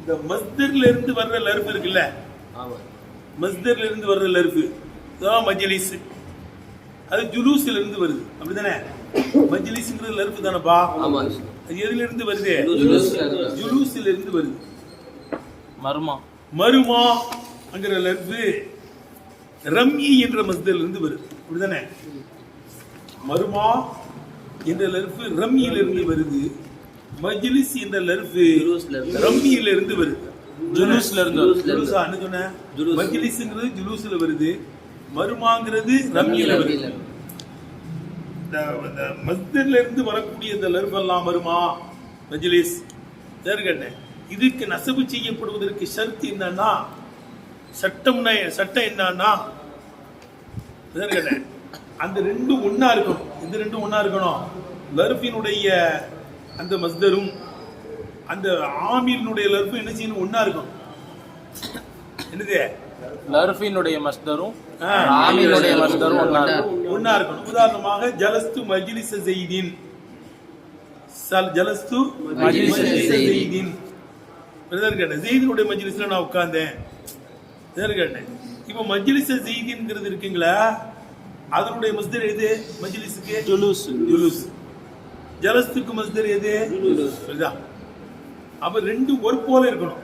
இந்த மஸ்தர்ல இருந்து வர்ற லர்ஃப் இருக்குல்ல, மஸ்தர்ல இருந்து வர்ற லர்ஃப் மஜ்லிஸ், அது ஜுலூஸ்ல இருந்து வருது, அப்படிதானே? மஜ்லிஸ்ங்கிறது லர்ஃப் தானப்பா? அது எதுல இருந்து வருது? ஜுலூஸ்ல இருந்து வருது. மருமா அங்கிற லர்ஃப் ரம்யி என்ற மஸ்தர்ல இருந்து வருது, அப்படிதானே? மருமா என்ற லர்ஃப் ரம்யில இருந்து வருது. மஜ்லிஸ் என்ற லர்ஃப் ரம்யில இருந்து வருது, ஜுலூஸ்ல இருந்து. ஜுலூஸா என்ன சொன்ன? மஜ்லிஸ்ங்கிறது ஜுலூஸ்ல வருது, மருமாங்கிறது ரம்யில வருது. இந்த மஸ்தர்ல இருந்து வரக்கூடிய இந்த லர்ஃப் எல்லாம் மருமா, மஜ்லிஸ் கேட்டேன். இதுக்கு நசபு செய்யப்படுவதற்கு ஷர்த் என்னன்னா, சட்டம் என்னன்னா, அந்த ரெண்டும் ஒன்னா இருக்கணும். இந்த ரெண்டும் ஒன்னா இருக்கணும். லர்ஃபினுடைய அந்த மஸ்தரும் அந்த ஆமீலினுடைய லர்ஃபும் என்ன செய்யணும்? ஒன்னா இருக்கணும். என்னது? லர்ஃபினுடைய மஸ்தரும் ஆமீலுடைய மஸ்தரும் ஒன்னா இருக்கணும். உதாரணமாக ஜலஸ்து மஜ்லிஸ ஸைதின், ஜலஸ்து மஜ்லிஸ ஸைதின், ஸைதினுடைய மஜ்லிஸ்ல நான் உட்கார்ந்தேன் கேட்டேன். இப்ப மஜ்லிஸ ஸைதின்ங்கிறது இருக்குங்களா, அதனுடைய மஸ்தர் எது? மஜ்லிஸுக்கு ஜுலூஸ். ஜலஸ்துக்கு மஸ்தர் எது? அப்ப ரெண்டு ஒரு போல இருக்கணும்.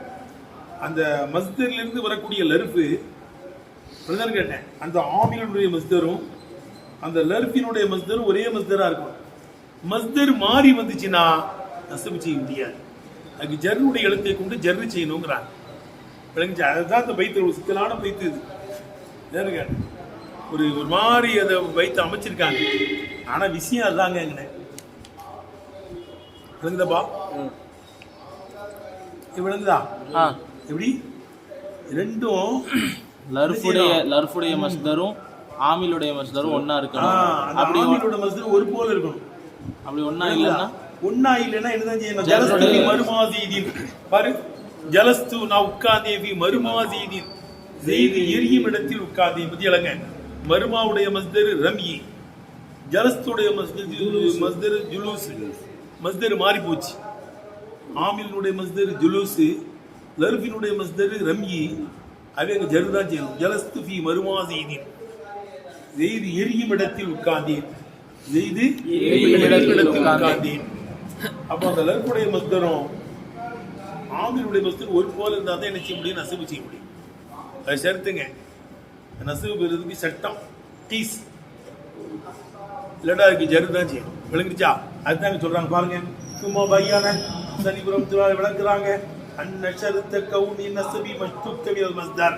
அந்த மஸ்தர்ல இருந்து வரக்கூடிய லர்ஃபு கேட்டேன், அந்த ஆமிலுடைய மஸ்தரும் அந்த லர்ஃபினுடைய மஸ்தரும் ஒரே மஸ்தரா இருக்கும். மஸ்தர் மாறி வந்துச்சுன்னா நசபு செய்ய முடியாது. அதுக்கு ஜர்னுடைய எழுத்தை கொண்டு ஜர்ரு செய்யணுங்கிறாங்க. அதுதான் இந்த பைத்து ஒரு சிக்கலான பைத்து. இது ஒரு ஒரு மாதிரி அதை வைத்து அமைச்சிருக்காங்க. ஆனா விஷயம் அதுதாங்க. என்ன விளங்குதாப்பா? விளங்குதா? எப்படி ரெண்டும் லர்ஃபுடைய மஸ்தரும் ஆமிலுடைய மஸ்தரும் ஒண்ணா இருக்கணும். அப்படி ஆமிலோட மஸ்தர் ஒரு போல இருக்கணும். அப்படி ஒண்ணா இல்லைன்னா என்னதான் செய்யணும்? ஜலஸ்து மருமாசீதீன் பாரு, ஜலஸ்து நான் உட்கார்ந்தேன் மருமாசீதீன், செய்தி எரியும் இடத்தில் உட்கார்ந்தேன். பத்தியலங்க, மருமாவுடைய மஸ்தர் ரம்யி, ஜலஸ்துடைய மஸ்தர் ஜுலூஸ். மஸ்தர் மாறி போச்சு. ஆமிலுடைய மஸ்தர் ஜுலூஸ், லர்ஃபினுடைய மஸ்தர் ரம்யி. அவங்க ஜரு தான் செய்யணும். ஜலஸ்து ஃபி மருமாசீதீன், செய்தி எரியும் இடத்தில் உட்கார்ந்தேன். செய்து உட்கார்ந்தேன். அப்போ அந்த லர்ஃபுடைய மஸ்தரும் ஆமிலுடைய மஸ்தர் ஒரு போல இருந்தா தான் என்ன செய்ய முடியும்? நசபு செய்ய முடியும். அது ஷர்த்துங்க. நசபு பெறுறதுக்கு சட்டம் டீஸ் இல்லடா, அதுக்கு ஜரு தான் செய்யணும். விளங்குச்சா? அதுதாங்க சொல்றாங்க பாருங்க. சும்மா பையான சனிபுரம் விளக்குறாங்க. அந்நஷருத்த கவுனி நசபி மஸ்துக்கவியல் மஸ்தர்.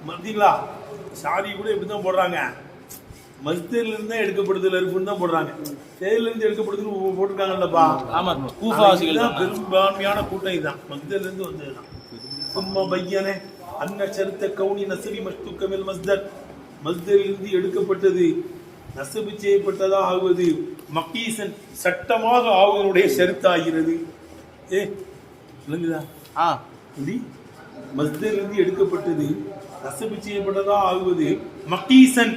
மதிங்களா? சாரி கூட இப்படிதான் போடுறாங்க. மஸ்தர்ல இருந்து தான் எடுக்கப்படுது லர்ஃப்னு தான் போடுறாங்க. செயல்ல இருந்து எடுக்கப்படுதுன்னு போட்டுருக்காங்கல்லப்பா. ஆமா, கூஃபாவாசிகள் தான் பெரும்பான்மையான கூட்டம் இதுதான். மஸ்தர்ல இருந்து வந்ததுதான். சும்மா பையனே அந்நஷருத்த கவுனி நசபி மஸ்துக்கவியல் மஸ்தர். மஸ்தரில் இருந்து எடுக்கப்பட்டது நசபு செய்யப்பட்டதா ஆகுவது மக்கீசன் சட்டமாக ஆகுவதனுடைய ஷர்த்தாகிறது. விளங்குதா? மஸ்தரிலிருந்து எடுக்கப்பட்டது நசபு செய்யப்பட்டதா ஆகுவது மக்கீசன்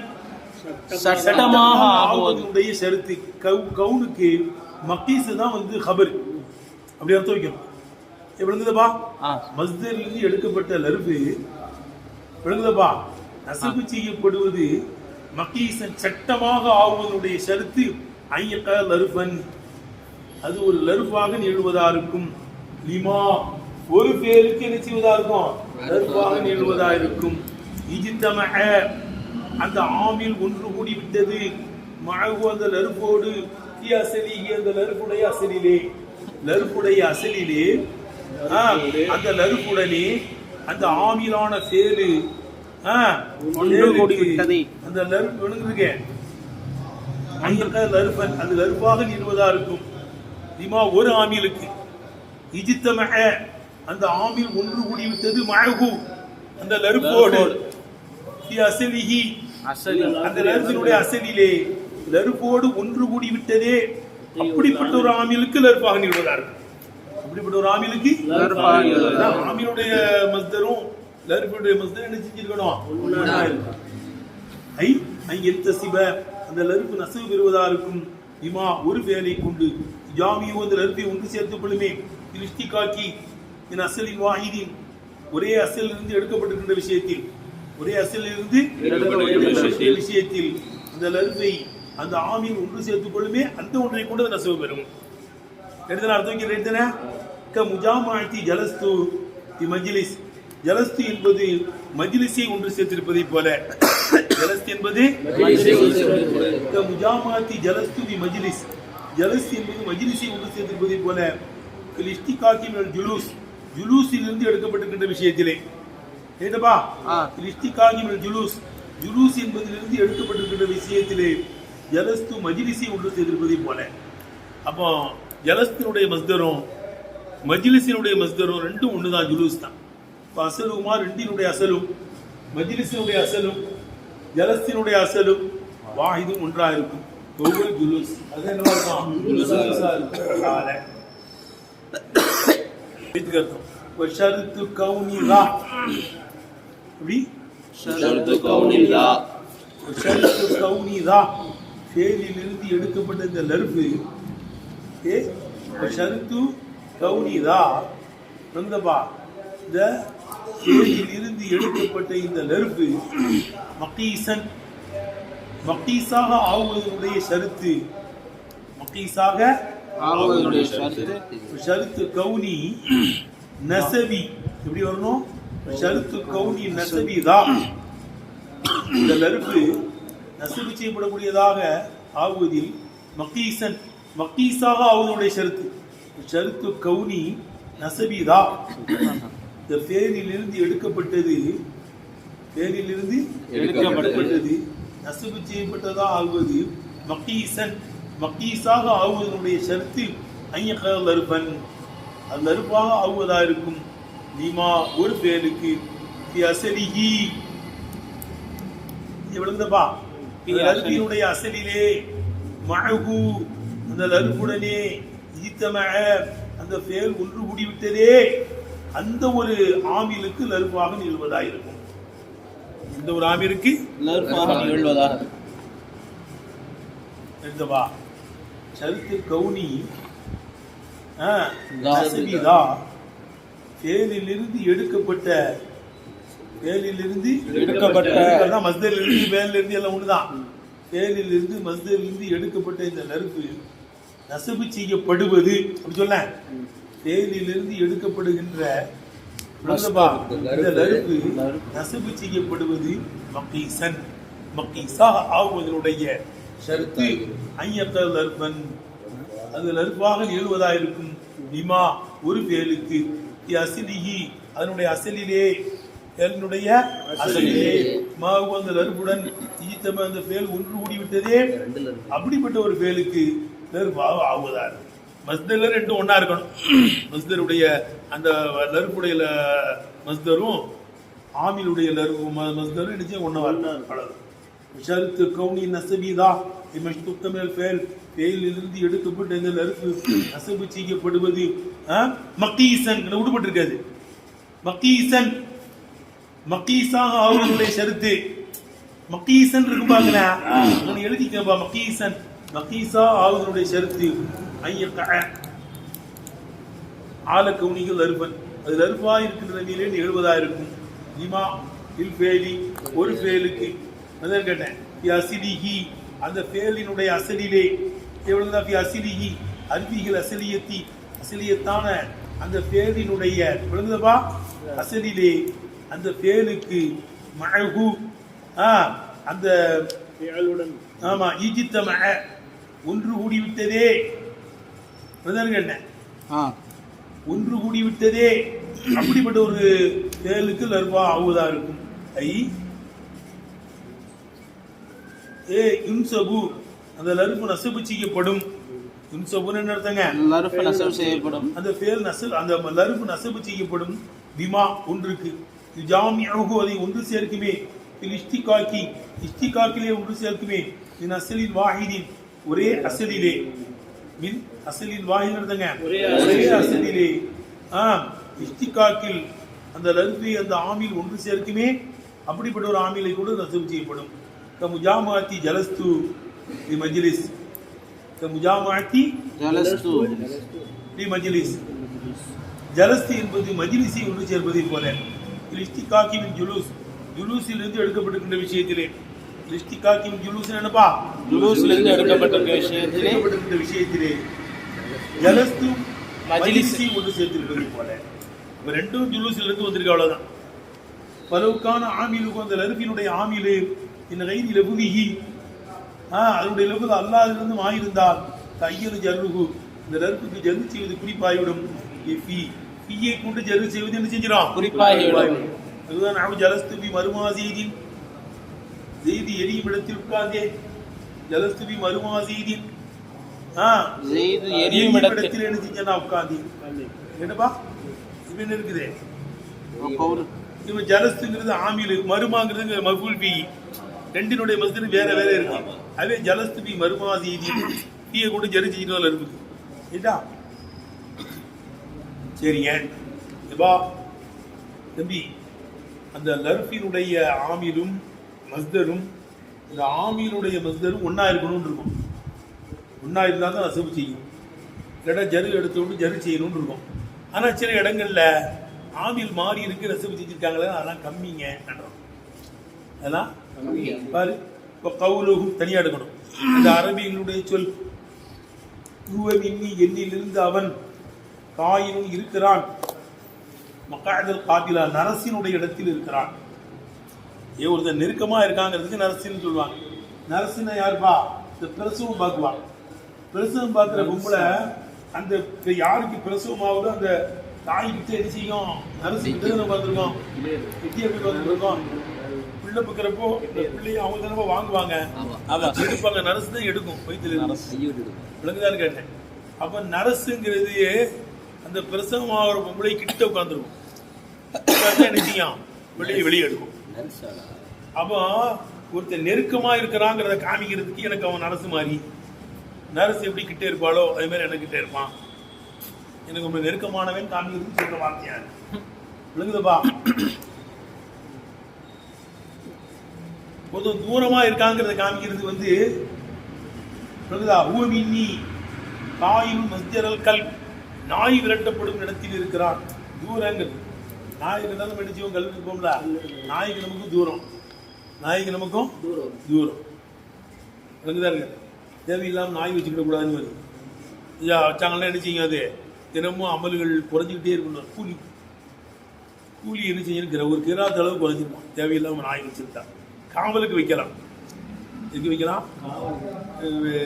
சட்டமாக ஆகுவதனுடைய ஷர்த்து. கவுனுக்கு மக்கீஸ் தான் வந்து ஹபர், அப்படி அர்த்தம் வைக்கணும். விளங்குதப்பா? மஸ்தரிலிருந்து எடுக்கப்பட்ட லர்ஃபு விளங்குதப்பா, நசபு செய்யப்படுவது மக்கீசன் சட்டமாக ஆகுவதனுடைய ஷர்த்து. ஐயக லர்ஃபன், அது ஒரு லர்ஃபாக நிகழ்வதா இருக்கும். லிமா, ஒரு பேருக்கு என்ன செய்வதா இருக்கும்? லர்ஃபாக நிகழ்வதா இருக்கும். இஜ்தமஅ, அந்த ஆமில் ஒன்று கூடி விட்டது. மஅஹு, அந்த லர்ஃபோடு. ஃபி அஸ்லிஹி, அந்த லர்ஃபுடைய அஸ்லிலே. லர்ஃபுடைய அஸ்லிலே அந்த லர்ஃபுடனே அந்த ஆமிலான ஃபேலு ஒன்று கூடி விட்டது. அந்த லர்ஃப் விழுந்துருக்கு. லர்ஃபன், அது லர்ஃபாக நிகழ்வதா இருக்கும். லிமா, ஒரு ஆமிலுக்கு. இஜ்தமஅ, அந்த ஆமில் ஒன்று கூடி விட்டது. மஅஹு, அந்த லர்ஃபோடு. ஃபி அஸ்லிஹி, அந்த லர்ஃபினுடைய அஸ்லிலே லர்ஃபோடு ஒன்று கூடி விட்டதே. அப்படிப்பட்ட ஒரு ஆமிலுக்கு லர்ஃபாக நிகழ்வதா இருக்கும். அப்படிப்பட்ட ஒரு ஆமிலுக்கு ஆமிலுடைய மஸ்தரும் லர்ஃபுடைய மஸ்தரும் என்ன செஞ்சிருக்கணும்? அந்த லர்ஃபு நசபு பெறுவதா இருக்கும். இமா, ஒரு வேலை கொண்டு ஜாமியோ அந்த லர்ஃபை ஒன்று சேர்த்துக் கொள்ளுமே. இஷ்டிகாக்கி, மின் அஸ்லின் வாஹிதின் ஒரே அசலிலிருந்து எடுக்கப்பட்டிருக்கின்ற விஷயத்தில் ஒரே அசலிலிருந்து எடுக்கப்பட்ட விஷயத்தில் அந்த லர்ஃபை அந்த ஆமீல் ஒன்று சேர்த்துக் கொள்ளுமே அந்த ஒன்றை கொண்டு அது நசவு பெறும். எடுத்தன அர்த்தம் எடுத்தன க முஜாமாத்தி ஜலஸ்து தி மஜ்லிஸ். ஜலஸ்து என்பது மஜ்லிஸை ஒன்று சேர்த்திருப்பதை போல ஜலஸ்து என்பது க முஜாமாத்தி ஜலஸ்து தி மஜ்லிஸ். ஜலஸ் என்பது மஜ்லிஸை ஒன்று சேர்த்திருப்பதை போல இஸ்திகாக்கி மினல் ஜுலூஸ் ஜுலூஸிலிருந்து எடுக்கப்பட்டிருக்கின்ற விஷயத்திலே கேட்டப்பா இஸ்திகாக்கி மினல் ஜுலூஸ் ஜுலூஸ் என்பதிலிருந்து எடுக்கப்பட்டிருக்கின்ற விஷயத்திலே ஜலஸ்து மஜ்லிஸை ஒன்று சேர்த்திருப்பதை போல. அப்போ ஜலஸ்தினுடைய மஸ்தரும் மஜ்லிஸினுடைய மஸ்தரும் ரெண்டும் ஒண்ணுதான், ஜுலூஸ் தான். இப்போ அசலுமா ரெண்டினுடைய அசலும் மஜ்லிஸினுடைய அசலும் ஜலஸ்தினுடைய அசலும் வாஹிதும் ஒன்றா இருக்கும். ஒவ்வொரு ஜுலூஸ் அது என்னவா இருக்கும்? ஜுலூஸா இருக்கும். அர்த்தம் வஷர்து கௌனி லா அப்படி ஷர்து கௌனி லா வஷர்து கௌனி லா ஃபேலிலிருந்து எடுக்கப்பட்ட இந்த லர்ஃபு ஷருத்து கௌனிதா வந்தபா இந்த இருந்து எடுக்கப்பட்ட இந்த லர்ஃபு மகீசன் மகீஸாக ஆகுவதனுடைய ஷருத்து மகீஸாக ஆகுவதனுடைய ஷருத்து கௌனி நசபி எப்படி வரணும்? ஷருத்து கௌனி நசபி தான் இந்த லர்ஃபு நசபி செய்யப்படக்கூடியதாக ஆகுவதில் மகீசன் மகீஸாக ஆகுவதனுடைய ஷருத்து ஷருத்து கௌனி நசபிதா இந்த ஃபேலிலிருந்து எடுக்கப்பட்டது ஃபேலிலிருந்து எடுக்கப்பட்டது நசபு செய்யப்பட்டதா ஆகுவது மகீசன் மகீஸாக ஆகுவதனுடைய ஷருத்து ஐயகல் லர்பன் அது லர்பாக ஆகுவதா இருக்கும். நீமா ஒரு ஃபேலுக்கு அசலிஹி விழுந்தப்பா லர்பினுடைய அசலிலே மஅஹு அந்த லர்புடனே அந்த ஃபேல் ஒன்று கூடிவிட்டதே அந்த ஒரு ஆமிலுக்கு லர்பாக நிகழ்வதாக இருக்கும். இந்த ஒரு ஆமிலுக்கு லர்பாக நிகழ்வதாக எடுத்தவா ஷருத்து கௌனி நசபிதா ஃபேலிலிருந்து எடுக்கப்பட்ட மஸ்தரிலிருந்து ஃபேலிலிருந்து எல்லாம் ஒண்ணுதான். ஃபேலிலிருந்து மஸ்தரிலிருந்து எடுக்கப்பட்ட இந்த லர்ஃபு நசபு செய்யப்படுவது அப்படி சொல்ல ஃபேலிலிருந்து எடுக்கப்படுகின்ற இந்த லர்ஃபு நசபு செய்யப்படுவது மகீசன் மகீஸாக ஆகுவதனுடைய ஷர்த்து ஐயக்கல் லர்பன் அது லர்பாக நிகழ்வதாக இருக்கும். நிமா ஒரு ஃபேலுக்கு அசிலிஹி அதனுடைய அசலிலே ஃபேலினுடைய அசலிலே மாவு அந்த லர்புடன் ஈத்தம அந்த ஃபேல் ஒன்று கூடிவிட்டதே அப்படிப்பட்ட ஒரு ஃபேலுக்கு லர்பாக ஆகுவதா இருக்கும். மஸ்தர்ல ரெண்டும் ஒன்னா இருக்கணும். மஸ்தருடைய அந்த லர்புடைய மஸ்தரும் ஆமிலுடைய லர்பு மஸ்தரும் நிச்சயம் ஒன்னா வளரும். ஷர்த்து கௌனி நசபிதா இமஷ்துக்தமில் ஃபேல் ஃபேலிலிருந்து எடுக்கப்பட்ட இந்த லர்ஃபு நசபு செய்யப்படுவது மகீசன் விடுபட்டிருக்காது. மகீசன் மகீஸாக ஆகுவதனுடைய ஷருத்து மகீசன் இருக்கும் பாக்கல உனக்கு எழுதிக்கப்பா மகீசன் மகீஸா ஆகுவதனுடைய ஷருத்து ஐயக்க ஆல கௌனிகள் லர்பன் அது லர்பா இருக்கின்ற நிலையிலே நிகழ்வதா இருக்கும். நிமா இல் ஃபேலி ஒரு ஃபேலுக்கு அதான் கேட்டேன் அசிலிஹி அந்த ஃபேலினுடைய அசலிலே எவ்வளவுதான் அசிலிஹி அல்பிகள் அசலியத்தி அசலியத்தான அந்த ஃபேலினுடைய விழுந்தபா அசலிலே அந்த ஃபேலுக்கு மஅஹு அந்த ஆமா ஈஜித்த மஅ ஒன்று கூடிவிட்டதே அதான் கேட்டேன் ஒன்று கூடிவிட்டதே அப்படிப்பட்ட ஒரு ஃபேலுக்கு லர்பா ஆகுவதா இருக்கும். யுன்சபு அந்த லர்ஃபு நஸபு செய்யப்படும். யுன்சபுன்னு என்ன அர்த்தங்க? லர்ஃபு நஸபு செய்யப்படும். அந்த ஃபேல் நஸல் அந்த லர்ஃபு நஸபு செய்யப்படும். பிமா ஒன்றுக்கு ஜாமிஉஹு அதை ஒன்று சேர்க்குமே. ஃபில் இஸ்திகாக்கி இஸ்திகாக்கிலே ஒன்று சேர்க்குமே. மின் அஸ்லின் வாஹிதின் ஒரே அஸ்லிலே மின் அஸ்லின் வாஹித் அர்த்தங்க ஒரே அஸ்லிலே இஸ்திகாக்கில் அந்த லர்ஃபை அந்த ஆமில் ஒன்று சேர்க்குமே. அப்படிப்பட்ட ஒரு ஆமிலை கூட நஸபு செய்யப்படும். கமுஜாமாத்தி ஜலஸ்து தி மஜ்லிஸ் கமுஜாமாத்தி ஜலஸ்து தி மஜ்லிஸ் ஜலஸ்து என்பது மஜ்லிஸை ஒன்று சேர்ப்பதை போல இஸ்திகாக்கின் ஜுலூஸ் ஜுலூஸிலிருந்து எடுக்கப்பட்டிருக்கின்ற விஷயத்திலே இஸ்திகாக்கின் ஜுலூஸ் என்னப்பா ஜுலூஸிலிருந்து எடுக்கப்பட்டிருக்கிற விஷயத்திலே எடுக்கப்பட்டிருக்கின்ற விஷயத்திலே ஜலஸ்து மஜ்லிஸை ஒன்று சேர்த்திருப்பதை போல இப்ப ரெண்டும் ஜுலூஸிலிருந்து வந்திருக்கு அவ்வளவுதான் பலவுக்கான ஆமீலுக்கும் அந்த லருஃபினுடைய ஆமீலு இந்த கைதி லபுதிகி அதனுடைய லபுது அல்லாதிலிருந்து ஆயிருந்தால் தையது ஜர்ருகு இந்த லருஃபுக்கு ஜர்ரு செய்வது குறிப்பாகிவிடும் ஃபீயை கொண்டு ஜர்ரு செய்வது என்ன செஞ்சிடும் குறிப்பாகிவிடும். அதுதான் நாம் ஜலஸ்துபி மருமாசீதின் செய்தி எரியும் இடத்தில் உட்கார்ந்தே ஜலஸ்துபி மருமாசீதின் செய்து எரியும் இடத்தில் என்ன செஞ்சா உட்கார்ந்து என்னப்பா இப்ப என்ன இருக்குது இவன் ஜலஸ்துங்கிறது ஆமிலு மருமாங்கிறது மஃபூல் பி ரெண்டினுடைய மஸ்தர் வேற வேற இருக்கு அதே ஜலஸ்துபி மருமாசீதி பீயை கொண்டு ஜரி செஞ்சுட்டு இருக்குது ஏட்டா சரிங்க இப்பா தம்பி அந்த லர்ஃபினுடைய ஆமிலும் மஸ்தரும் இந்த ஆமிலுடைய மஸ்தரும் ஒன்னா இருக்கணும்னு இருக்கும் ஒன்னா இருந்தால் தான் நசபு செய்யும் இல்லைன்னா ஜரு எடுத்தோடு ஜரு செய்யணும்னு இருக்கும் ஆனால் சில இடங்கள்ல ஆமில் மாறி இருக்கு நசபு செஞ்சிருக்காங்களே அதெல்லாம் கம்மிங்க அதெல்லாம் பாரு இப்போ கவுலுகும் தனியாக எடுக்கணும் இந்த அரபிகளுடைய சொல் எண்ணிலிருந்து அவன் காயினும் இருக்கிறான் மக்காதல் காபிலா நரசினுடைய இடத்தில் இருக்கிறான் ஒருத்தர் நெருக்கமா இருக்காங்கிறதுக்கு நரசின்னு சொல்லுவாங்க நரசின யாருப்பா இந்த பிரசவம் பார்க்குவான் பிரசவம் பார்க்குற பொம்பளை அந்த யாருக்கு பிரசவம் ஆகுதோ அந்த தாய் கிட்ட என்ன செய்யும் நரசு கிட்ட நம்ம பார்த்துருக்கோம் கிட்டிய போய் பார்த்துருக்கோம் பிள்ளை பக்கிறப்போ பிள்ளைய அவங்க தானே வாங்குவாங்க எடுப்பாங்க நரசு தான் எடுக்கும் வயிற்றுல விளங்குதான்னு கேட்டேன் அப்ப நரசுங்கிறது அந்த பிரசவம் ஆகிற பொம்பளை கிட்ட உட்காந்துருக்கும் என்ன செய்யும் வெளியே எடுக்கும் அப்போ ஒருத்தர் நெருக்கமா இருக்கிறாங்கிறத காமிக்கிறதுக்கு எனக்கு அவன் நரசு மாதிரி நரசு எப்படி கிட்டே இருப்பாளோ அதே மாதிரி எனக்கு கிட்டே இருப்பான் எனக்கு ரொம்ப நெருக்கமானவன் காமிக்கிறதுக்கு சொல்ற வார்த்தையா விளங்குதுப்பா ஒருத்தர் தூரமா இருக்காங்கிறத காமிக்கிறது வந்து விளங்குதா ஊமின்னி காயும் மஸ்ஜரல் கல் நாய் விரட்டப்படும் இடத்தில் இருக்கிறான் தூரங்கிறது நாய்க்கு இருந்தாலும் படிச்சவங்க கல்வி இருப்போம்ல நாய்க்கு நமக்கும் தூரம் நாய்க்கு நமக்கும் தூரம் விளங்குதான் இருக்கு தேவையில்லாமல் நாய் வச்சுக்கிட கூடாதுன்னு வருது ஐயா வச்சாங்கன்னா என்ன செய்யுங்க அது தினமும் அமல்கள் குறைஞ்சிக்கிட்டே இருக்கணும் கூலி என்ன செய்யணும் ஒரு கிராத்த அளவு குறைஞ்சிருக்கும் தேவையில்லாமல் நாய் வச்சுருந்தா காவலுக்கு வைக்கலாம் எதுக்கு வைக்கலாம்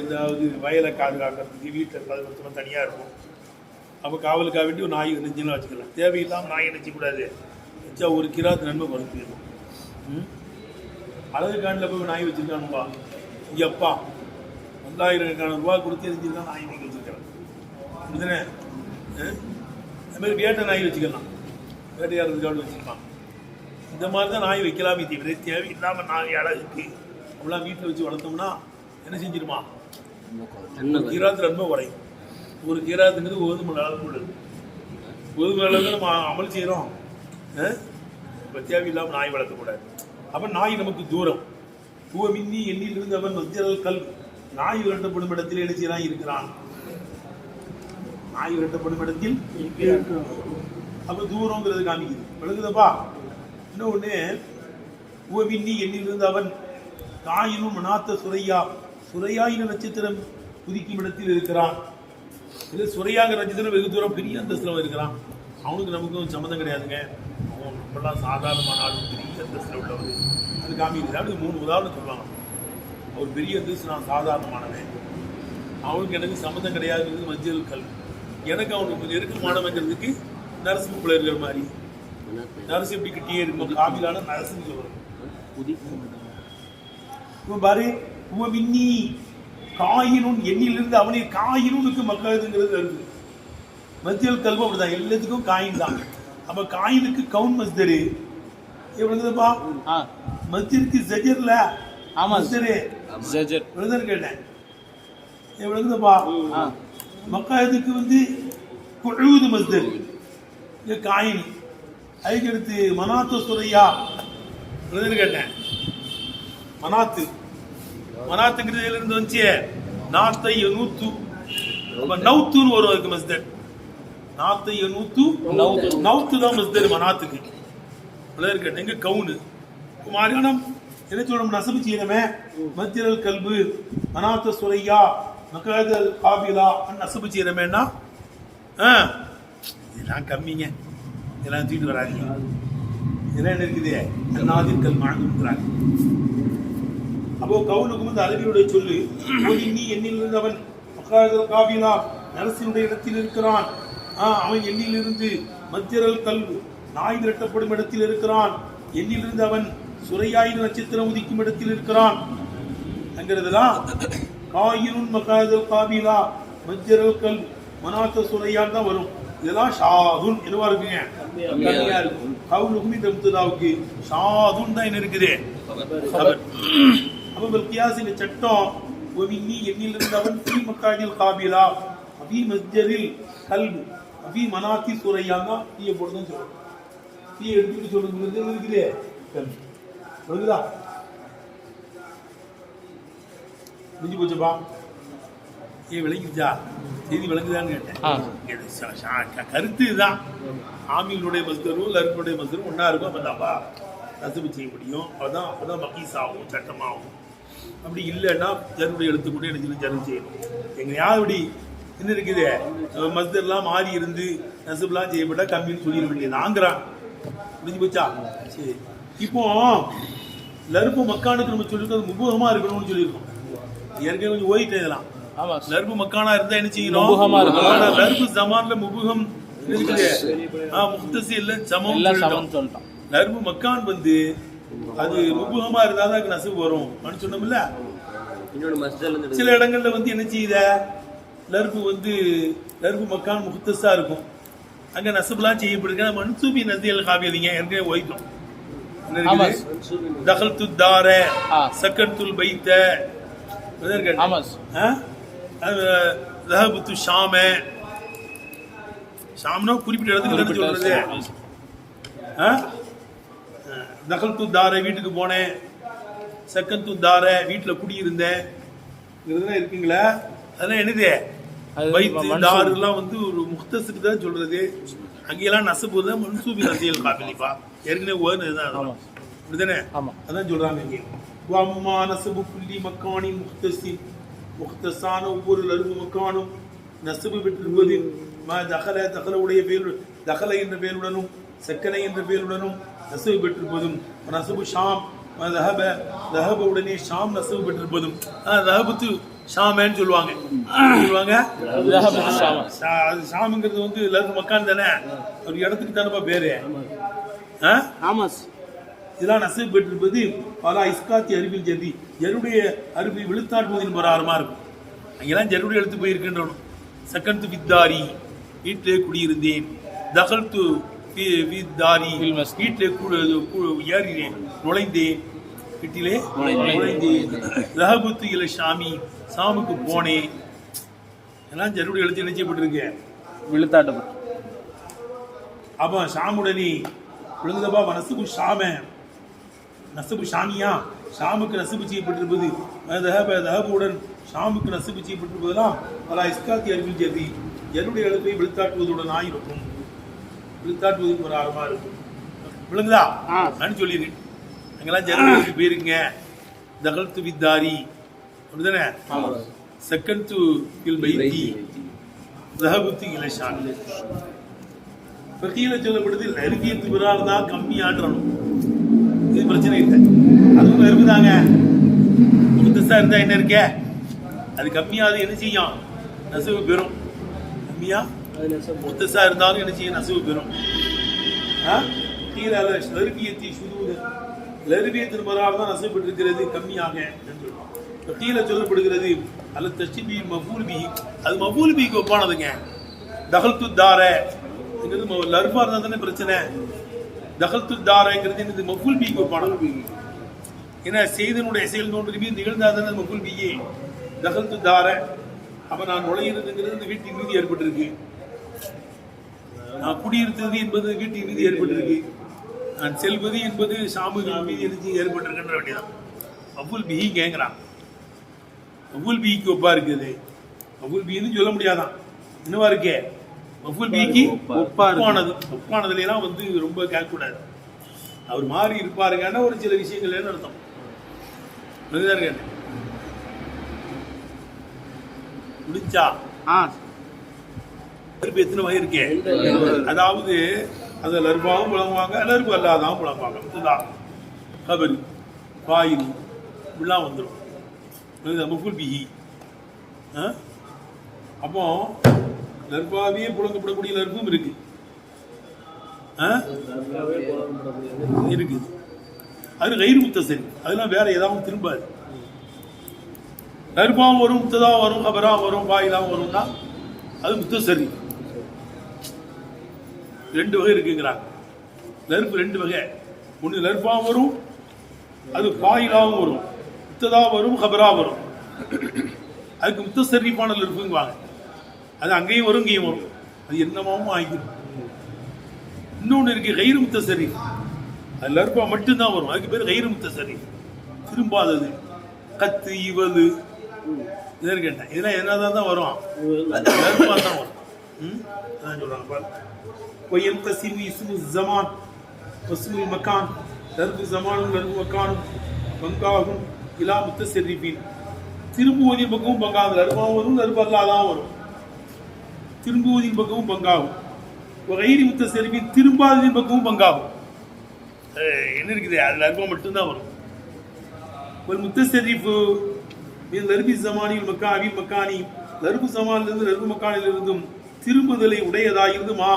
ஏதாவது வயலை பாதுகாக்கிறதுக்கு வீட்டில் பாதுகாக்கிறதுக்கு தனியாக இருக்கும் அப்போ காவலுக்காக வேண்டி ஒரு நாய் நெஞ்சிலாம் வச்சுக்கலாம் தேவையில்லாமல் நாயை நினைச்சக்கூடாது வச்சா ஒரு கிராத்து நன்மை குறைஞ்சி போயிடும் அழகு காண்டில் போய் நாய் வச்சுருக்கானுப்பா ஐயப்பா 10,000 ரூபா கொடுத்து எரிஞ்சிருக்கான் நாய் வாங்கி வச்சுருக்கிறேன் இதுதானே அது மாதிரி வேட்டை நாய் வச்சுக்கலாம் வேட்டையாடுறதுக்காக வச்சுருப்பான் இந்த மாதிரி தான் நாய் வைக்கலாமே தீவிர தேவையில்லாமல் நாய் அழகுக்கு அவ்வளோ வீட்டில் வச்சு வளர்த்தோம்னா என்ன செஞ்சிருமா கிராத்து நன்மை குறையும் ஒரு கீராத்துங்கிறது கோதுமை அளவுக்கு உள்ளது கோதுமை அளவுக்கு நம்ம அமல் செய்கிறோம் இப்போ தேவையில்லாமல் நாய் வளர்க்கக்கூடாது அப்போ நாய் நமக்கு தூரம் மின்னி எண்ணிலிருந்து அவன் மஸ்ஜரல் கல் நாய் விரட்டப்படும் இடத்தில் என்ன செய்யறான் இருக்கிறான் நாய் விரட்டப்படும் இடத்தில் அப்போ தூரங்கிறது காமிக்குது விளங்குதப்பா இன்னொன்று மின்னி எண்ணிலிருந்து அவன் காயினும் மனாத்த சுரையா என்ற நட்சத்திரம் குதிக்கும் இடத்தில் இருக்கிறான் இது சுரையாக நட்சத்திரம் வெகு தூரம் பெரிய அந்தஸ்தில் இருக்கிறான் அவனுக்கு நமக்கும் சம்மந்தம் கிடையாதுங்க அவன் நம்மளாம் சாதாரணமான ஆள் பெரிய அந்தஸ்தில் உள்ளவர் அது காமிக்கிறது அப்படி 3 உதாரணம் சொல்லுவாங்க அவர் பெரிய அந்தஸ்து நான் சாதாரணமானவன் அவனுக்கு எனக்கு சம்மந்தம் கிடையாதுங்கிறது மஞ்சள் கல் எனக்கு அவனுக்கு நெருக்கமானவங்கிறதுக்கு நரசிம்முக்குள்ள இருக்கிற மாதிரி நரசு எப்படி கிட்டே இருக்கும் காமிலான நரசுன்னு சொல்லுவாங்க பாரு மின்னி காயினும் எண்ணிலிருந்து அவனே காயினுக்கு மக்களுங்கிறது வருது மத்தியல் கல்வி அப்படிதான் எல்லாத்துக்கும் காயின் தான் அப்ப காயினுக்கு கவுன் மஸ்தரு எவ்வளவுப்பா மஸ்ஜிருக்கு ஜஜர்ல மஸ்தரு ஜஜர் கேட்டேன் எவ்வளவுப்பா மக்காயத்துக்கு வந்து குழுவுது மஸ்தர் காயின் அதுக்கு அடுத்து மனாத்து சுரையா கேட்டேன் மனாத்துங்கிறது இருந்து வந்துச்சு நாத்தை நூத்து அப்ப நவுத்துன்னு வரும் அதுக்கு மஸ்தர் நாத்து யனூத்து நௌத்து தான் மஸ்தர் மனாத்துக்கு இருக்கு எங்க கவுனு மாரியானம் என்ன சொல்லணும் நசபு செய்யணுமே மத்தியல் கல்பு மனாத்த சுரையா மகாதல் காபிலா நசபு செய்யணுமேன்னா இதெல்லாம் கம்மிங்க இதெல்லாம் தூக்கிட்டு வராங்க இதெல்லாம் என்ன இருக்குது நாதில் கல் மாங்குறாங்க. அப்போ கவுனுக்கும் இந்த அரபியுடைய சொல்லு நீ எண்ணில் இருந்தவன் மகாதல் காபிலா நரசினுடைய இடத்தில் இருக்கிறான். அவன் எண்ணிலிருந்து மத்தியல் கல்பு நாய் விரட்டப்படும் இடத்தில் இருக்கிறான். எண்ணிலிருந்து அவன் சுரையாயின் நட்சத்திரம் உதிக்கும் இடத்தில் இருக்கிறான் அங்கிறதுலாம் காயினுன் மகாதல் காபிலா மத்தியல் கல் மனாத்த சுரையான் தான் வரும். இதெல்லாம் ஷாதுன் என்னவா இருக்குங்க கம்மியா இருக்கும். கவுனுக்கும் இந்த முத்துதாவுக்கு ஷாதுன் தான் என்ன இருக்குது. அப்ப கியாசின் சட்டம் ஒமின்னி எண்ணிலிருந்து அவன் ஃபீ மக்காதில் காபிலா அபி மஸ்ஜரில் கல்பு அபி மனாத்தி சுரையான் தான் தீய போடுதான் சொல்றோம். தீ எடுத்துட்டு சொல்றது இருக்குது விளங்குதா முடிஞ்சு போச்சுப்பா. விளங்கிச்சா செய்தி விளங்குதான்னு கேட்டேன். கருத்து இதுதான். ஆமீனுடைய மஸ்தரும் லருனுடைய மஸ்தரும் ஒன்னா இருக்கும். அப்பதான்ப்பா நசுபு செய்ய முடியும். அதான் மகீஸ் ஆகும் சட்டமாகும். அப்படி இல்லைன்னா ஜருடைய எழுத்து கூட எனக்கு ஜரு செய்யணும். எங்கேயாவது அப்படி என்ன இருக்குது மஸ்தர்லாம் மாறி இருந்து நசுபுலாம் செய்யப்பட்டா கம்மின்னு சொல்லிட வேண்டியது ஆங்கிறான். முடிஞ்சு போச்சா சரி. இப்போ லருப்பு மக்கானுக்கு நம்ம சொல்லிருக்கோம் முபுகமா இருக்கணும்னு சொல்லியிருக்கோம். ஏற்கனவே கொஞ்சம் ஓயிட்டேன் இதெல்லாம். லருப்பு மக்கானா இருந்தா என்ன செய்யணும் லருப்பு ஜமான்ல முபுகம் இருக்குது முக்தசி இல்ல சமம் சொல்லிட்டோம். லருப்பு மக்கான் வந்து அது முபுகமா இருந்தாதான் நசுவு வரும் அப்படின்னு சொன்னோம்ல. சில இடங்கள்ல வந்து என்ன செய்யுத லருப்பு வந்து லருப்பு மக்கான் முக்தஸா இருக்கும். அங்க நசுபுலாம் செய்யப்படுங்க மன்சூபி நசியல் காவியதிங்க ஏற்கனவே ஓயிட்டோம். தகல்து தார சக்கன்துல் பைத்த ذهبت ஷாம ஷாம்னா குறிப்பிட்ட இடத்துக்கு சொல்றது. தகல்து தார வீட்டுக்கு போனேன். சக்கன்து தார வீட்டுல குடியிருந்தேன் இருக்குங்களா. அதெல்லாம் என்னது பைத்து தாரு எல்லாம் வந்து ஒரு முக்தஸுக்கு தான் சொல்றது. அங்கெல்லாம் நசபு தான் மன்சூபி நசியல் காபிலிப்பா ஏற்கனவே ஓடுனதுதான் அப்படிதானே. அதான் சொல்றாங்க இங்கே அம்மா நசபு புள்ளி மக்கானின் முக்தஸின் முக்தஸான ஒவ்வொரு லருபு மக்கானும் நசபு பெற்றிருப்பது தகல உடைய பேர் தகல என்ற பெயருடனும் செக்கனை என்ற பெயருடனும் நசபு பெற்றிருப்பதும் நசபு ஷாம் தஹப உடனே ஷாம் நசபு பெற்றிருப்பதும் தஹபத்து ஷாமேன்னு சொல்லுவாங்க. ஷாமுங்கிறது வந்து எல்லாருக்கும் மக்கான் தானே ஒரு இடத்துக்கு தானப்பா பேரு. இதெல்லாம் நசீப் பெற்றிருப்பது பல இஸ்காத்தி அறிவில் ஜதி ஜருடைய அருவி விழுத்தாட்டுவதின் பிரகாரமா இருக்கும். அங்கெல்லாம் ஜருடைய எழுத்து போயிருக்கின்றோம். சக்கன்து வித்தாரி வீட்டிலே குடியிருந்தேன். தகல்து வித்தாரி வீட்டிலே ஏறினேன் நுழைந்தேன் வீட்டிலே நுழைந்தேன். ரஹபுத்து இல ஷாமி சாமுக்கு போனேன். எல்லாம் ஜருடைய எழுத்து என்ன செய்யப்பட்டிருக்கு விழுத்தாட்டம். அப்ப ஷாமுடனே விழுந்தபா நசுபு ஷாம நசுபு ஷாமியா ஷாமுக்கு நசுபு செய்யப்பட்டிருப்பது தஹபுடன் ஷாமுக்கு நசுபு செய்யப்பட்டிருப்பதெல்லாம் பல இஸ்காத்தி அறிவில் ஜதி ஜருடைய எழுத்தை விழுத்தாட்டுவதுடன் ஆயிருக்கும். விழுத்தாட்டுவதற்கு ஒரு ஆரமா இருக்கும். விழுங்குதா நான் சொல்லிடு. அங்கெல்லாம் ஜருடைய போயிருக்குங்க. தகல்து வித்தாரி அப்படிதானே. சக்கன்து இல் பைத்தி தஹபுத்து இல ஷாமி கீழே சொல்லப்படுது நெருங்கியத்து விரால் தான் கம்மியான்றணும். இது பிரச்சனை இல்லை. அதுவும் இருக்குதாங்க முத்தசா இருந்தா என்ன இருக்க அது கம்மியாது என்ன செய்யும் நசுவு பெறும். கம்மியா முத்தசா இருந்தாலும் என்ன செய்யும் நசுவு பெறும். கீழே லருபியத்தி சுதூது லருபியத்தின் விரால் தான் நசுப்பட்டு இருக்கிறது கம்மியாக கீழே சொல்லப்படுகிறது. அல்ல தஷ்டிபி மபூல்பி அது மபூல்பிக்கு ஒப்பானதுங்க. தகல்து தார லர்பா இருந்தா தானே பிரச்சனை. தகல்து தாரங்கிறது என்னது மஃபூல் பிக்கு ஒப்பானது. ஏன்னா செய்தனுடைய செயல் தோன்றி நிகழ்ந்தாதானே மஃபூல் பியே தகல்து தார. அப்ப நான் நுழையிறதுங்கிறது இந்த வீட்டின் மீது ஏற்பட்டிருக்கு. நான் குடியிருந்தது என்பது வீட்டின் மீது ஏற்பட்டிருக்கு. நான் செல்வது என்பது சாமுகள் மீது எனக்கு ஏற்பட்டிருக்கின்ற வேண்டியதான். மஃபூல் பிஹி கேட்கிறான். மஃபூல் பிக்கு ஒப்பா இருக்குது. மஃபூல் பின்னு சொல்ல முடியாதான். என்னவா இருக்கே மஃபூல் பிஹிக்கு ஒப்பானது. ஒப்பானதுல எல்லாம் வந்து ரொம்ப கேட்கக்கூடாது. அவர் மாறி இருப்பாருங்கன்னா ஒரு சில விஷயங்கள் அர்த்தம். முடிஞ்சா திருப்பி எத்தனை வகை இருக்கே, அதாவது அது லர்பாவும் புலங்குவாங்க, லர்பு அல்லாதான் புலங்குவாங்க. இதுதான் கபர் பாயில் இப்படிலாம் வந்துடும் மஃபூல் பிஹி. அப்போ லர்பாவே புழங்கப்படக்கூடிய லர்பும் இருக்கு இருக்குது. அது கயிறு முத்தசரி, அதெல்லாம் வேற ஏதாவது திரும்பாது. லர்பாவும் வரும், முத்ததா வரும், கபரா வரும், பாயிலாம் வரும்னா அது முத்தசரி. ரெண்டு வகை இருக்குங்கிறாங்க. லர்பு ரெண்டு வகை. ஒன்று லர்பாவும் வரும், அது பாயிலாவும் வரும், முத்ததா வரும், கபரா வரும். அதுக்கு முத்தசரிப்பான லர்புங்குவாங்க. அது அங்கேயும் வரும், இங்கேயும் வரும். அது என்னமாவும் ஆகிடும். இன்னொன்று இருக்கு கயிறு முத்தசரி, அது லர்பா மட்டும்தான் வரும். அதுக்கு பேர் கயிறு முத்தசரி, திரும்பாதது. கத்து இவது இதெல்லாம் கேட்டேன், இதெல்லாம் என்னதான் தான் வரும், லர்பா தான் வரும். அதான் சொல்றாங்க பாருங்க. وينقسم اسم الزمان واسم المكان لرب زمان لرب مكان பங்காகும் இலா முத்தசரிஃபின். திரும்புவதின் பக்கமும் பங்காகும். லர்பாவும் வரும், லர்பு அல்லாதான் வரும். திரும்புவதின் பக்கமும் பங்காகும். கயிறு முத்தசரிஃபின் திரும்பாததின் பக்கமும் பங்காகும். என்ன இருக்குது, அது லர்பா மட்டும்தான் வரும். ஒரு முத்தசரிஃபு லர்பி ஜமானில் மக்காவில் மக்கானி, லர்பு ஜமானிலிருந்து லர்பு மக்கானிலிருந்தும் திரும்புதலை உடையதாயிருந்து மா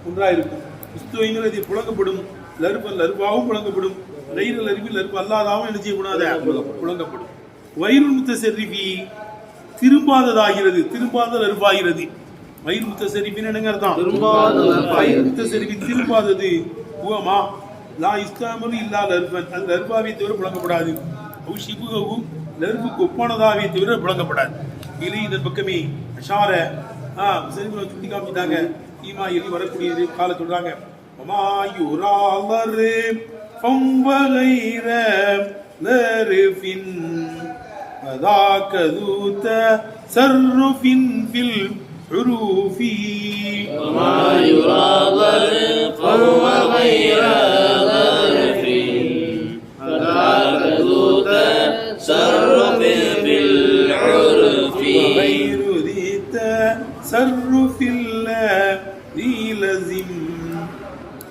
ஒன்றாயிருக்கும். புஸ்தகங்கள் இது புழங்கப்படும். லர்பாவும் புழங்கப்படும். கயிறு லர்பி லர்பு அல்லாதாவும் என்ன செய்யக்கூடாது, புழங்கப்படும். வயிறு முத்தசரிஃபி திரும்பாததாகிறது, திரும்பாத லர்பாகிறது. வயிறு முத்தசரிஃபின் என்னங்க அர்த்தம், வயிறு முத்தசரிஃபி திரும்பாதது. உவமா லா இஸ்லாமது இல்லா லர்பன், அது லர்பாவை தவிர புழங்கப்படாது. அவு ஷிபுகவும் லர்புக்கு ஒப்பானதாவே தவிர புழங்கப்படாது. இல்லை இதன் பக்கமே அஷார சுட்டி காமிச்சிட்டாங்க. ஈமா எலி வரக்கூடியது கால சொல்றாங்க.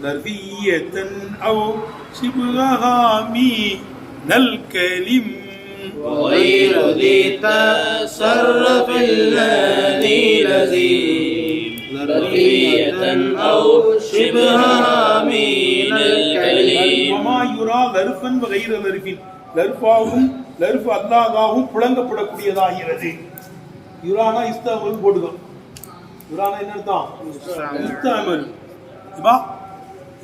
لرفية أو شبهها من الكلم وغير ذي تصرف الذي لزيم لرفية أو شبهها من الكلم. وما يرى لرفا وغير لرف, லர்பாவும் லர்பு அல்லாதாவும் புழங்கப்படக்கூடியதாகிறது. யுரானா இஸ்தாமல் போடுதோம். யுரானா என்ன அர்த்தம், இஸ்தாமல். பா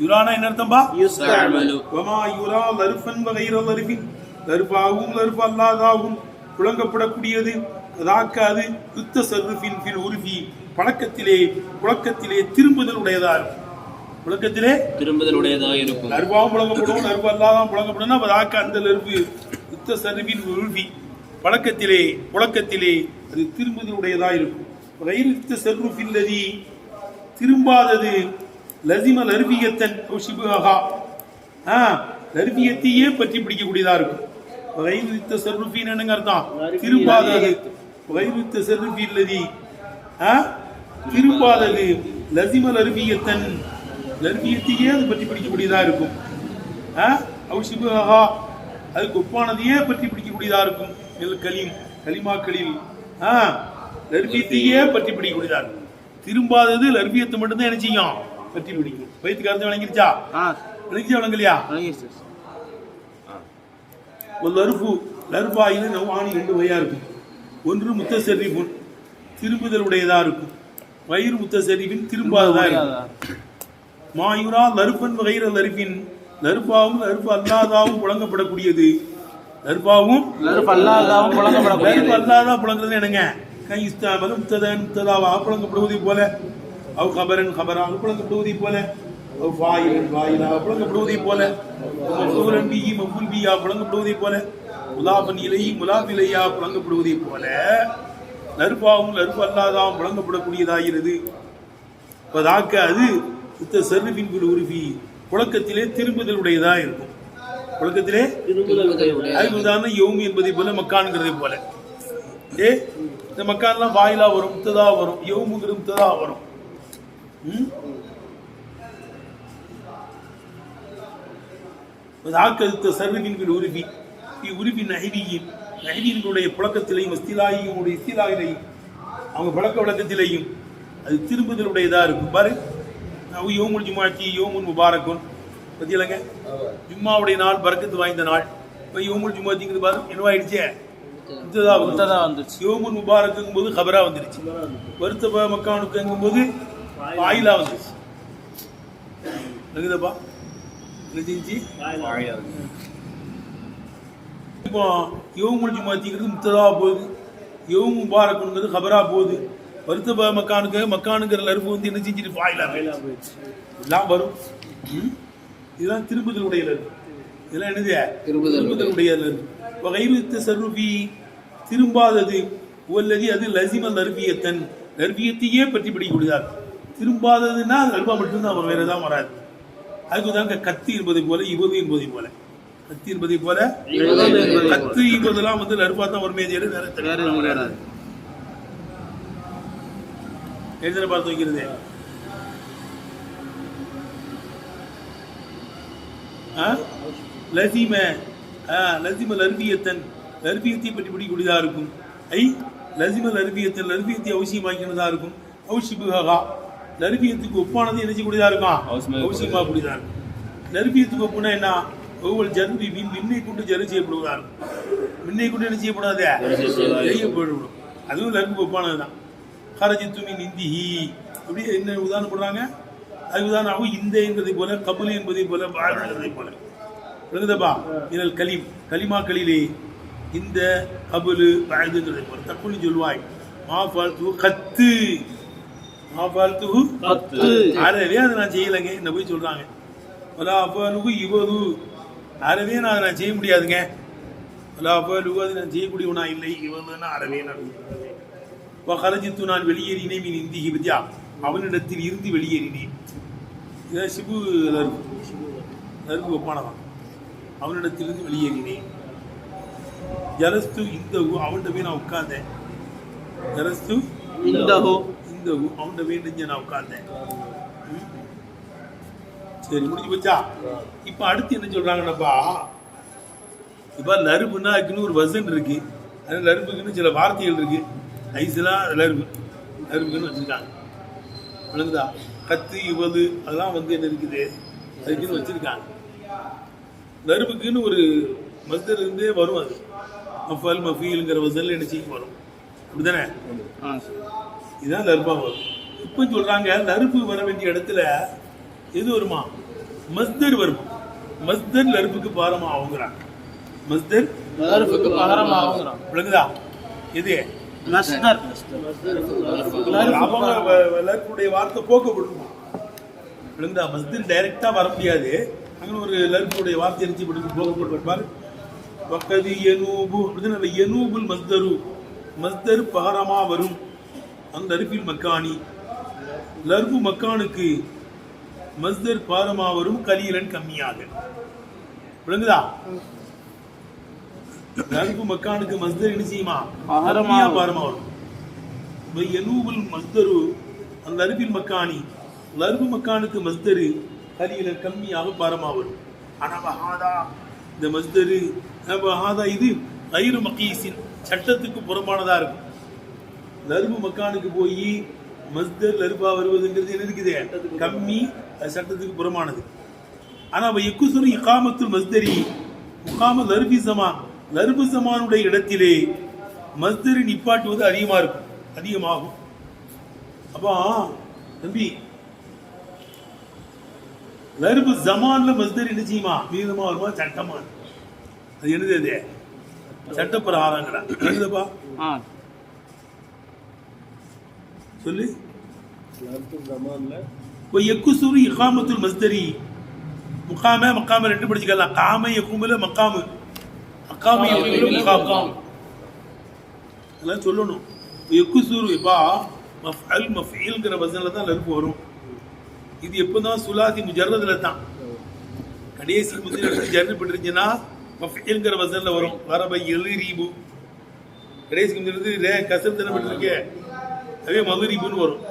யுரானா என்ன அர்த்தம், பா யுஸ்தஅமலு. வமா யுரா லர்ஃபன் வ கைர லர்ஃபின், லர்பாவும் லர்பு அல்லாதாவும் புழங்கப்படக்கூடியது. அதாக்க அது யுத்தஸர்ருஃபின் ஃபில் உர்ஃபி, புழக்கத்திலே திரும்புதல் உடையதா இருக்கும். புழக்கத்திலே திரும்புதல் உடையதா இருக்கும். லர்பாவும் புழங்கப்படும், லர்பு அல்லாதாவும் புழங்கப்படும். அதாக்க அந்த லர்பு யுத்தஸர்ருஃபின் உர்ஃபி, புழக்கத்திலே அது திரும்புதல் உடையதா இருக்கும். கைர யுத்தஸர்ருஃபில் லதி திரும்பாதது. லசிம லர்பியத்தன் ஷிபுஹா, லர்பியத்தையே பற்றி பிடிக்கக்கூடியதா இருக்கும். வைருத்த சர்ருஃபின் என்னங்க அர்த்தம், திரும்பாதது. வைருத்த சர்ருஃபில் லதி திரும்பாதது. லசிம லர்பியத்தன் லர்பியத்தையே அது பற்றி பிடிக்கக்கூடியதா இருக்கும். ஷிபுஹா அதுக்கு ஒப்பானதையே பற்றி பிடிக்கக்கூடியதா இருக்கும். கலிமாக்களில் லர்பியத்தையே பற்றி பிடிக்கக்கூடியதா இருக்கும். திரும்பாதது லர்பியத்தை மட்டும்தான் என்ன செய்யும், பற்றி பிடிக்கும். வயிற்றுக்கு அர்த்தம் விளங்கிருச்சா, விளங்கலையா? ஒரு லர்பாயில் நவ்வாணி ரெண்டு வகையா இருக்கும். ஒன்று முத்தசரிஃபுன் திரும்புதல் உடையதா இருக்கும். வயிறு முத்தசரிஃபின் திரும்பாததா இருக்கும். மாயுரா லர்பன் வகைர லர்பின், லர்பாவும் லர்பு அல்லாதாவும் புழங்கப்படக்கூடியது. லர்பாவும் லர்பு அல்லாதாவும் புழங்குறது என்னங்க, கை இஸ்தாமல் முத்ததாவாக புழங்கப்படுவதை போல, அவ் கபரன் கபராக புழங்கப்படுவதை போல, அவ் வாயிலன் வாயிலாக புழங்கப்படுவதை போல, மஃபூலன் பிஹி மஃபூல் பிஹா புழங்கப்படுவதை போல, முலாஃபன் இலைஹி முலாஃப் இலைஹா புழங்கப்படுவதை போல லர்பாவும் லர்பு அல்லாதாவும் வழங்கப்படக்கூடியதாகிறது. தாக்க அது இத்த சர்வின் உருவி புழக்கத்திலே திரும்புதலுடையதா இருக்கும். புழக்கத்திலே அதுக்கு உதாரணம் யௌம் என்பதை போல மக்கான்கிறதை போல. இந்த மக்கான்லாம் வாயிலா வரும், முத்ததா வரும், யௌமுங்கிறது முத்ததா வரும். தாக்க சர்வின் உருவி உருவி நஹிவியின் நஹிவியினுடைய புழக்கத்திலையும் இஸ்திலாயிலையும் அவங்க பழக்க வழக்கத்திலையும் அது திரும்புதலுடையதா இருக்கும். பாரு யோமுல் ஜுமாக்கி யோமுல் முபாரக்குன் பத்தியலங்க, ஜும்மாவுடைய நாள் பரக்கத்து வாய்ந்த நாள். இப்போ யோமுல் ஜுமாத்திங்கிறது பாரு என்னவாயிடுச்சே, முத்ததா வந்துருச்சு. யோமுல் முபாரக்குங்கும் போது கபரா வந்துருச்சு. வருத்த மக்கானுக்குங்கும் போது வாயிலா வந்துருச்சு. இருக்குதப்பா செஞ்சு இப்போ யோமுல் ஜுமாத்திங்கிறது முத்ததா போகுது, யோம் முபாரக்குங்கிறது கபரா போகுது. வருத்த மக்கானுங்கிற லருப்பு வந்து என்ன செஞ்சுட்டு வாயிலா எல்லாம் வரும். இதுதான் திரும்புதலுடைய லருப்பு. இதெல்லாம் என்னது திரும்புதலுடைய லருப்பு. வகைவித்த சர்ருபி திரும்பாதது உள்ளது அது லசிம லர்பியத்தன் லர்பியத்தையே பற்றி படிக்கக்கூடியதார். திரும்பாததுன்னா லர்பா மட்டும்தான் அவர் வேற ஏதாவது வராது. அதுக்கு தாங்க கத்தி என்பதை போல இவது என்பதை போல கத்தி என்பதை போல கத்து என்பதெல்லாம் வந்து லர்பா தான் ஒரு மேஜர் எழுதின பார்த்து வைக்கிறது. லசிம லர்பியத்தன் லர்பியத்தை பற்றி படிக்கூடியதா இருக்கும். லசிம லர்பியத்தன் லர்பியத்தை அவசியமாக்கினதா இருக்கும். அவுஷிபுகா லர்பியத்துக்கு ஒப்பானது என்ன செய்யக்கூடியதா இருக்கும், அவசியமாக கூடியதா இருக்கும். லர்பியத்துக்கு ஒப்புனா என்ன, ஒவ்வொரு ஜர்பி மின்னை கொண்டு ஜரு செய்யப்படுவதா இருக்கும். மின்னை கொண்டு என்ன செய்யப்படாது, செய்யப்படும். அதுவும் லர்புக்கு ஒப்பானது தான். ஹரஜித்துமின் இந்திஹி அப்படியே என்ன உதாரணம் போடுறாங்க. அது உதாரணம் இந்த என்பதை போல கபுல் என்பதை போல வாழ்ந்ததை போல விளங்குதப்பா. இதழ் கலிமாக்களிலே இந்த கபுலு வாழ்ந்துங்கிறதை போல தக்குன்னு சொல்வாய். மாஃபால்து கத்து மாஃபால்து அறவே அதை நான் செய்யலைங்க என்ன போய் சொல்றாங்க. அஃபாலுகு இவது அறவே நான் அதை நான் செய்ய முடியாதுங்க. அஃபாலுகு அது நான் செய்யக்கூடியவனா இல்லை. இவன்னா அறவே நான் கரஜித்து நான் வெளியேறினேன். மீன் இந்திகி வித்யா அவனிடத்தில் இருந்து வெளியேறினேன். இதான் சிபு லருக்கு ஒப்பானதான். அவனிடத்திலிருந்து வெளியேறினேன். ஜலஸ்து இந்த அவன்கிட்ட போய் நான் உட்கார்ந்தேன். ஜலஸ்து இந்த அவன்கிட்ட போய் நெஞ்ச நான் உட்கார்ந்தேன். சரி முடிஞ்சு போச்சா. இப்ப அடுத்து என்ன சொல்றாங்கன்னாப்பா, இப்ப லருப்புன்னா அதுக்குன்னு ஒரு வசன் இருக்கு. அது லருப்புக்குன்னு சில வார்த்தைகள் இருக்கு. ஐஸ்லாம் லருப்புக்குன்னு வச்சிருக்காங்க. விளங்குதா. கத்து இவது அதெல்லாம் வந்து என்ன இருக்குது அதுக்குன்னு வச்சிருக்காங்க. லருப்புக்குன்னு ஒரு மஸ்தர் இருந்தே வரும். அது மஃபல் மஃபீல்ங்கிற வசல்ல என்ன செய்ய வரும், அப்படிதானே. இதுதான் லருப்பா வரும். இப்போ சொல்றாங்க லருப்பு வர வேண்டிய இடத்துல எது வருமா, மஸ்தர் வருமா. மஸ்தர் லருப்புக்கு பாரமா ஆகுங்கிறாங்க. மஸ்தர் லருப்புக்கு பாரமா ஆகுங்கிறாங்க. விளங்குதா. எது லருப்புடைய வார்த்தை போக்கப்படும். விளங்குதா. மஸ்தர் டைரக்டா வர முடியாது. அங்கே ஒரு லருப்புடைய வார்த்தை எரிச்சு போக்கப்பட்டிருப்பார். பக்கது யனூபு அப்படின்னா யனூபுல் மஸ்தரு மஸ்தர் பாரமா வரும். அந்த லருப்பில் மக்கானி லருப்பு மக்கானுக்கு மஸ்தர் பாரமா வரும். கலீலன் கம்மியாக. விளங்குதா. லருப்பு மக்கானுக்கு மஸ்தர் என்ன செய்யுமா, கம்மியா பாரமா வரும். யனூபுல் மஸ்தரு அந்த லருப்பில் மக்கானி லருப்பு மக்கானுக்கு மஸ்தரு கலீலன் கம்மியாக பாரமா வரும். ஆனா வஹாதா இந்த மஸ்தரு வஹாதா இது கைரு மகீஸின் சட்டத்துக்கு புறம்பானதா இருக்கும். லருப்பு மக்கானுக்கு போய் மஸ்தர் லருப்பா வருவதுங்கிறது என்ன இருக்குது, கம்மி, அது சட்டத்துக்கு புறமானது. ஆனா எக்குசுரு இகாமத்துல் மஸ்தரி முகாம லருபி சமான் லருபு சமானுடைய இடத்திலே மஸ்தரி நிப்பாட்டுவது அதிகமா இருக்கும், அதிகமாகும். அப்போ தம்பி லருபு ஜமான்ல மஸ்தர் என்ன செய்யுமா, மீதமா வருமா, சட்டமா. அது என்னது, அது சட்டப்பிரகாரங்களா எழுதுப்பா சொல்லு. எக்குசுரு இகாமத்துல் மஸ்தரி முகாம மக்காம ரெண்டு படிச்சுக்கலாம். காம யகுமுல மக்காமு அக்காம யகுமுல முகாம் அதெல்லாம் சொல்லணும். யக்குசுரு இப்பா மஃஅல் மஃஈல்ங்கிற வசனில் தான் லர்ஃப் வரும். இது எப்போதான் சுலாதி முஜர்ரதுல தான். கடைசி முதல் ஜர்ர் பட்டிருந்துச்சுன்னா மஃஈல்ங்கிற வசனில் வரும். வரபை எலிரீபு கடைசி முதல் ரே கசர் தானே பட்டிருக்கு, அதே மதுரீபுன்னு வரும்.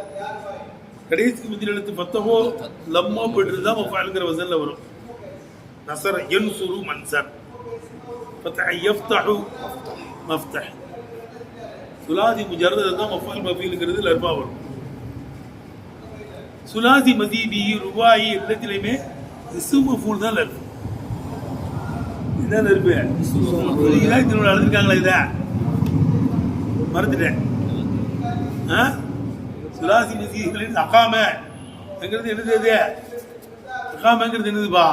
கடைசி முதல் எழுத்து ஃபத்தஹோ லம்மோ போயிட்டு தான் மஃஅல்ங்கிற வசனில் வரும். நஸர யன்சுரு மன்சர், ஃபதஹ யஃப்தஹு மஃப்தஹ். சுலாதி முஜர்ரது தான் மஃஅல் மஃஈல்ங்கிறது லர்ஃபா வரும். சுலாதி மதீதி ருபாயி எல்லாத்திலையுமே இஸ்மு மஃஊல் தான் லர்ஃப். இதான் லர்ஃப். இதான் எழுதிருக்காங்களா? இதை மறந்துட்டேன். சுலாசி மதீதிகளின் அகாமங்கிறது என்னது? அகாமங்கிறது என்னதுப்பா?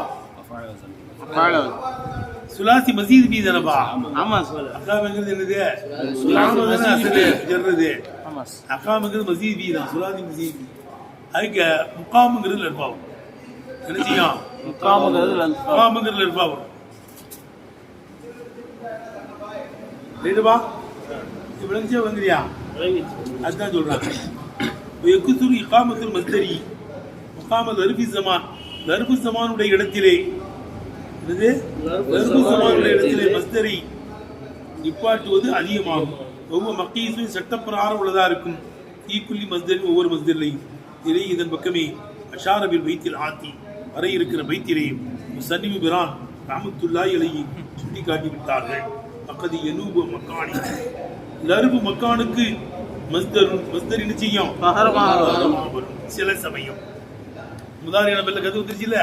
சுலாசி மசீது பி தானப்பா? ஆமா சார். அகாமங்கிறது என்னது? அகாமங்கிறது மசீது பி தான். சுலாசி மசீது பி. அதுக்கு முகாமுங்கிறது லர்ஃபாவும். என்ன செய்யும்? முகாமுங்கிறது லர்ஃபாவும். ரைட்டுப்பா? விளங்கிச்சா வந்துறியா? அதுதான் சொல்றாங்க. யக்குசுரு இகாமத்துல் மஸ்தரி முகாம லர்ஃபி ஸமான், லர்ஃபு ஸமானுடைய இடத்திலே என்னது? லர்ஃபு ஸமானுடைய இடத்திலே மஸ்தரி நிப்பாட்டுவது அதிகமாகும். ஒவ்வொரு மக்கீஸும் சட்டப்பிரகாரம் உள்ளதா இருக்கும். ஈக்குள்ளி மஸ்தரின் ஒவ்வொரு மஸ்தரிலையும் இதை இதன் பக்கமே அஷாரபில் பைத்தில் ஆத்தி வரை இருக்கிற பைத்திலே முஸன்னிஃபு பிரான் ரஹ்மத்துல்லாஹி அலைஹி சுட்டி காட்டிவிட்டார்கள். அக்கது யனூபு மக்கானி லர்ஃபு மக்கானுக்கு மஸ்தர் என்ன செய்யும்? சில சமயம் முதாரியான பெல்ல கது வந்துருச்சு இல்ல?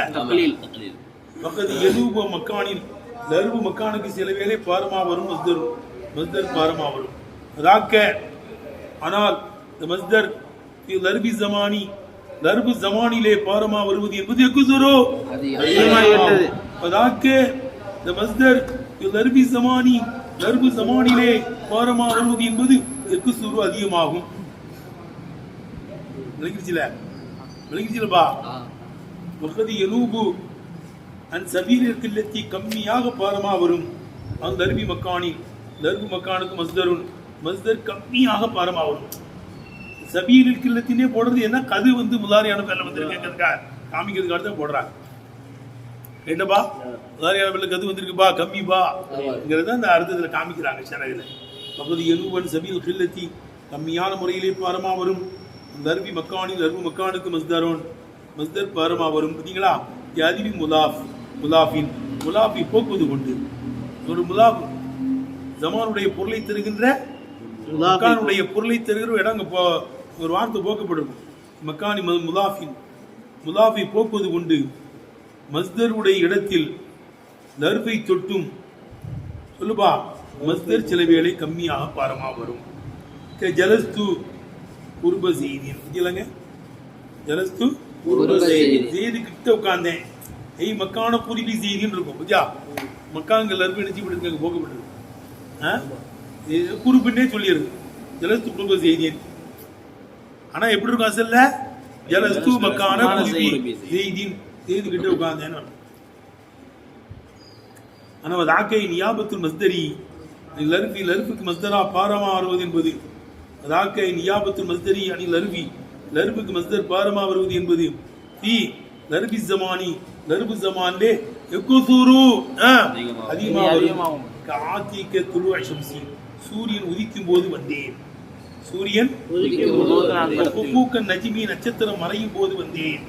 அக்கது யனூபு மக்கானில் லர்ஃபு மக்கானுக்கு சில வேளை பாரமா வரும். மஸ்தர் பாரமா வரும். அதாக்க ஆனால் இந்த மஸ்தர் லர்ஃபி ஸமானி லர்ஃபு ஸமானிலே பாரமா வருவது என்பது யக்குசுரு அதிகமாகிவிட்டது. அதாக்க இந்த மஸ்தர் லர்ஃபி ஸமானி லர்ஃபு ஸமானிலே பாரமா வருவது என்பது யக்குசுரு அதிகமாகும். விளங்கிச்சுலப்பா? வகதி யனூபு அன் சபீலில் கில்லத்தி கம்மியாக பாரமா வரும். அந்த லர்ஃபி மக்கானி லர்ஃபு மக்கானுக்கு மஸ்தர் கம்மியாக பாரமா வரும். சபீலில் கில்லத்தினே போடுறது என்ன? கது வந்து முதாரியான பேர்ல வந்திருக்கேங்கிறதுக்கா காமிக்கிறதுக்காக தான் போடுறாங்க. என்னப்பா முதாரியான பேர்ல கது வந்திருக்குப்பா கம்மிப்பாங்கிறத அந்த அர்த்தத்தில் காமிக்கிறாங்க ஷரஹில். வகதி யனூபு சபீல் கில்லத்தி கம்மியான முறையிலே பாரமா வரும். லர்ஃபி மக்கானி லர்ஃபு மக்கானுக்கு மஸ்தர் பாரமா வரும். பார்த்தீங்களா? யாதிபி முலாஃபின் முலாஃபி போக்குவது கொண்டு ஒரு முலாஃப் ஜமானுடைய பொருளை தருகின்ற மக்கானுடைய பொருளை தருகிற இடம் ஒரு வார்த்தை போக்கப்பட்டிருக்கும். மக்கானி முலாஃபி போக்குவது கொண்டு மஸ்தருடைய இடத்தில் லர்ஃபை தொட்டும் சொல்லுப்பா மஸ்தர் சில வேளை கம்மியாக பாரமா வரும். ஜலஸ்து குர்ப செய்தின் இல்லைங்க? ஜலஸ்து செய்தி கிட்ட உட்கார்ந்தேன். மக்கான குருபி செய்தின்னு இருக்கும். பத்தியா? மக்காங்க லர்ஃபை நினைச்சு போட்டு போக்கப்பட்டிருக்கு. குருபின்னே சொல்லிடுது ஜலஸ்து குர்ப செய்தின். ஆனா எப்படி இருக்கும் அசல்ல? ஜலஸ்து மக்கான குருபி செய்தின் செய்தி கிட்ட உட்கார்ந்தேன்னு. ஆனா அதாக்கை நியாபத்துல் மஸ்தரி லர்ஃபுக்கு மஸ்தரா பாரமா வருவது என்பது அதாக்கை நியாபத்துல் மஸ்தரி அணி லர்ஃபுக்கு மஸ்தர் பாரமா வருவது என்பது லர்ஃபி ஸமானி லர்ஃபு ஸமானிலே யக்குசுரு அதிகமாகும். காத்திக துலு ஷம்சி சூரியன் உதிக்கும் போது வந்தேன். சூரியன் நஜ்மி நட்சத்திரம் மறையும் போது வந்தேன்.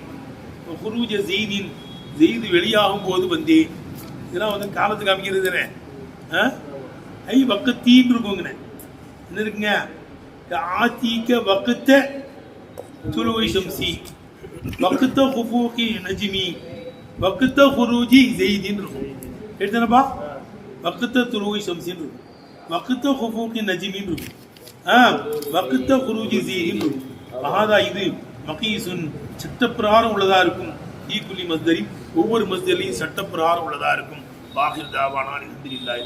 குரூஜ செய்தின் செய்தி வெளியாகும் போது வந்தேன். இதெல்லாம் வந்து காலத்து காமிக்கிறது தானே. வக்கத்தீன்னு இருக்குங்க. என்ன இருக்குங்க? ஆத்திக்க வக்கத்த துலுவை ஷம்சி வக்கத்த குஃபூகி நஜ்மி வக்கத்த குரூஜி செய்தின்னு இருக்கும். எடுத்தனப்பா? வக்கத்த துலுவை ஷம்சின்னு இருக்கும். வக்கத்த குஃபூகி நஜ்மின்னு இருக்கும். வக்கத்த குரூஜி செய்தின்னு இருக்கும். மகாதா இது மகீசுன் சட்டப்பிரகாரம் உள்ளதா இருக்கும். ஈக்குலி மஸ்தரி ஒவ்வொரு மஸ்தரிலையும் சட்டப்பிரகாரம் உள்ளதா இருக்கும். பாகிர் தாவானா அல்ஹம்துலில்லாஹ்.